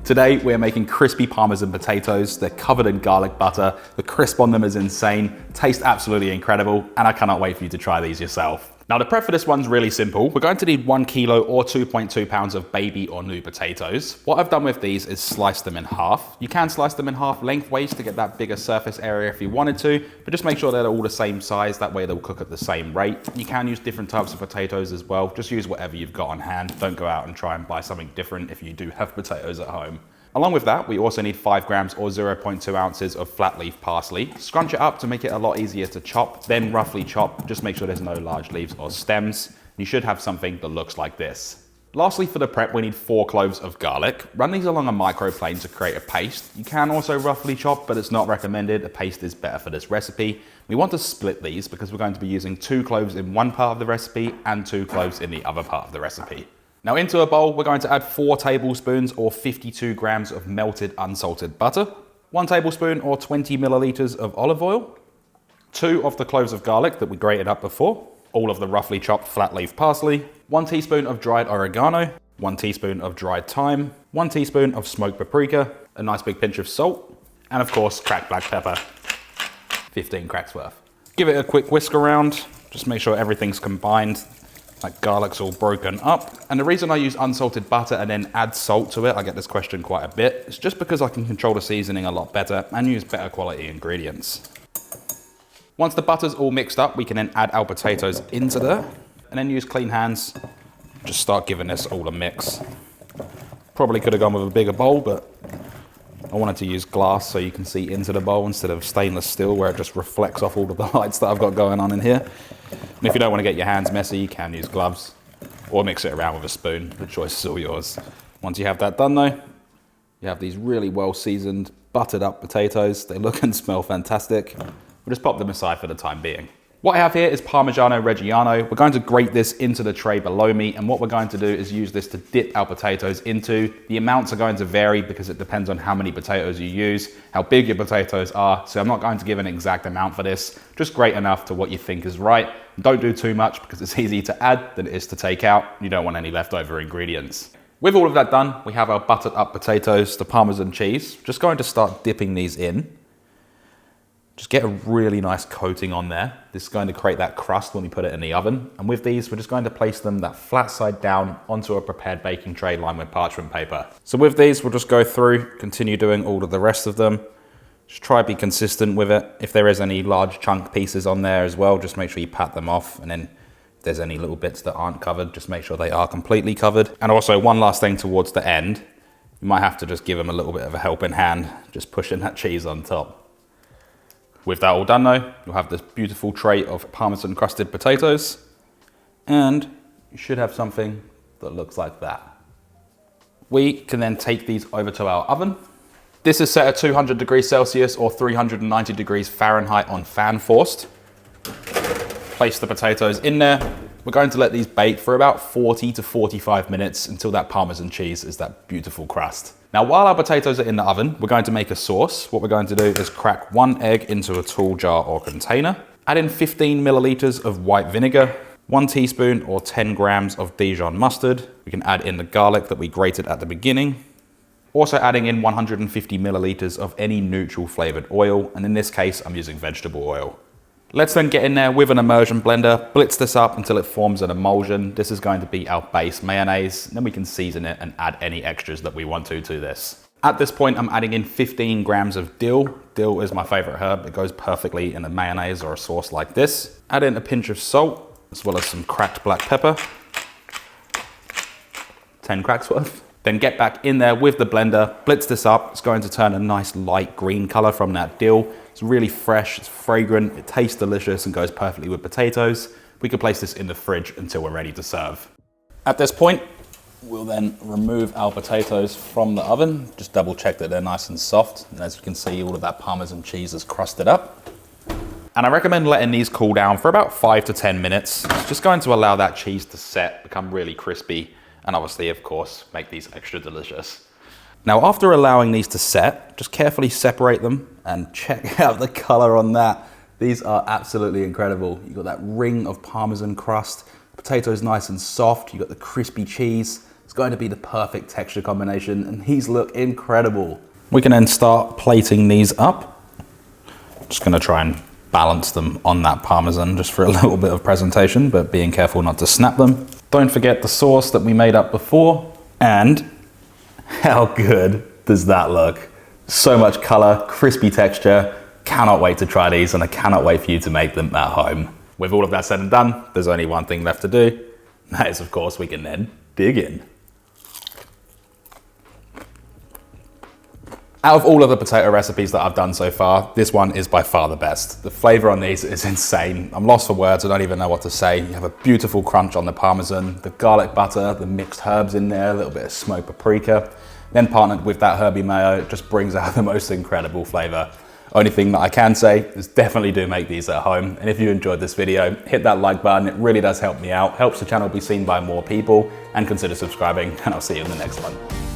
Today we're making crispy Parmesan potatoes. They're covered in garlic butter. The crisp on them is insane, taste absolutely incredible, and I cannot wait for you to try these yourself. Now the prep for this one's really simple. We're going to need 1 kilo or 2.2 pounds of baby or new potatoes. What I've done with these is slice them in half. You can slice them in half lengthways to get that bigger surface area if you wanted to, but just make sure they're all the same size, that way they'll cook at the same rate. You can use different types of potatoes as well. Just use whatever you've got on hand. Don't go out and try and buy something different if you do have potatoes at home. Along with that, we also need 5 grams or 0.2 ounces of flat leaf parsley. Scrunch it up to make it a lot easier to chop, then roughly chop. Just make sure there's no large leaves or stems. You should have something that looks like this. Lastly, for the prep, we need 4 cloves of garlic. Run these along a microplane to create a paste. You can also roughly chop, but it's not recommended. A paste is better for this recipe. We want to split these because we're going to be using 2 cloves in one part of the recipe and 2 cloves in the other part of the recipe. Now into a bowl, we're going to add 4 tablespoons or 52 grams of melted unsalted butter, 1 tablespoon or 20 milliliters of olive oil, 2 of the cloves of garlic that we grated up before, all of the roughly chopped flat leaf parsley, 1 teaspoon of dried oregano, 1 teaspoon of dried thyme, 1 teaspoon of smoked paprika, a nice big pinch of salt, and of course cracked black pepper, 15 cracks worth. Give it a quick whisk around, just make sure everything's combined. That garlic's all broken up. And the reason I use unsalted butter and then add salt to it, I get this question quite a bit, it's just because I can control the seasoning a lot better and use better quality ingredients. Once the butter's all mixed up, we can then add our potatoes into there and then use clean hands. Just start giving this all a mix. Probably could have gone with a bigger bowl, but I wanted to use glass so you can see into the bowl instead of stainless steel where it just reflects off all of the lights that I've got going on in here. And if you don't want to get your hands messy, you can use gloves or mix it around with a spoon. The choice is all yours. Once you have that done though, you have these really well seasoned, buttered up potatoes. They look and smell fantastic. We'll just pop them aside for the time being. What I have here is Parmigiano Reggiano. We're going to grate this into the tray below me, and what we're going to do is use this to dip our potatoes into. The amounts are going to vary because it depends on how many potatoes you use, how big your potatoes are, so I'm not going to give an exact amount for this. Just grate enough to what you think is right. Don't do too much because it's easier to add than it is to take out. You don't want any leftover ingredients. With all of that done, we have our buttered up potatoes, the Parmesan cheese. Just going to start dipping these in. Just get a really nice coating on there. This is going to create that crust when we put it in the oven. And with these, we're just going to place them that flat side down onto a prepared baking tray lined with parchment paper. So with these, we'll just go through, continue doing all of the rest of them. Just try to be consistent with it. If there is any large chunk pieces on there as well, just make sure you pat them off. And then if there's any little bits that aren't covered, just make sure they are completely covered. And also one last thing towards the end, you might have to just give them a little bit of a helping hand, just pushing that cheese on top. With that all done though, you'll have this beautiful tray of Parmesan crusted potatoes, and you should have something that looks like that. We can then take these over to our oven. This is set at 200 degrees Celsius or 390 degrees Fahrenheit on fan forced. Place the potatoes in there. We're going to let these bake for about 40 to 45 minutes until that Parmesan cheese is that beautiful crust. Now, while our potatoes are in the oven, we're going to make a sauce. What we're going to do is crack 1 egg into a tall jar or container. Add in 15 milliliters of white vinegar, 1 teaspoon or 10 grams of Dijon mustard. We can add in the garlic that we grated at the beginning. Also adding in 150 milliliters of any neutral flavored oil. And in this case, I'm using vegetable oil. Let's then get in there with an immersion blender, blitz this up until it forms an emulsion. This is going to be our base mayonnaise. Then we can season it and add any extras that we want to this. At this point, I'm adding in 15 grams of dill. Dill is my favorite herb. It goes perfectly in a mayonnaise or a sauce like this. Add in a pinch of salt, as well as some cracked black pepper. 10 cracks worth. Then get back in there with the blender, blitz this up. It's going to turn a nice light green color from that dill. It's really fresh, it's fragrant, it tastes delicious and goes perfectly with potatoes. We can place this in the fridge until we're ready to serve. At this point, we'll then remove our potatoes from the oven. Just double check that they're nice and soft. And as you can see, all of that Parmesan cheese is crusted up. And I recommend letting these cool down for about 5 to 10 minutes. It's just going to allow that cheese to set, become really crispy, and obviously, of course, make these extra delicious. Now, after allowing these to set, just carefully separate them and check out the color on that. These are absolutely incredible. You've got that ring of Parmesan crust. The potato is nice and soft. You've got the crispy cheese. It's going to be the perfect texture combination, and these look incredible. We can then start plating these up. Just gonna try and balance them on that Parmesan just for a little bit of presentation, but being careful not to snap them. Don't forget the sauce that we made up before, and how good does that look? So much color, crispy texture. Cannot wait to try these, and I cannot wait for you to make them at home. With all of that said and done, there's only one thing left to do. That is, of course, we can then dig in. Out of all of the potato recipes that I've done so far, this one is by far the best. The flavor on these is insane. I'm lost for words, I don't even know what to say. You have a beautiful crunch on the Parmesan, the garlic butter, the mixed herbs in there, a little bit of smoked paprika. Then partnered with that herby mayo, it just brings out the most incredible flavor. Only thing that I can say is definitely do make these at home. And if you enjoyed this video, hit that like button. It really does help me out, helps the channel be seen by more people, and consider subscribing, and I'll see you in the next one.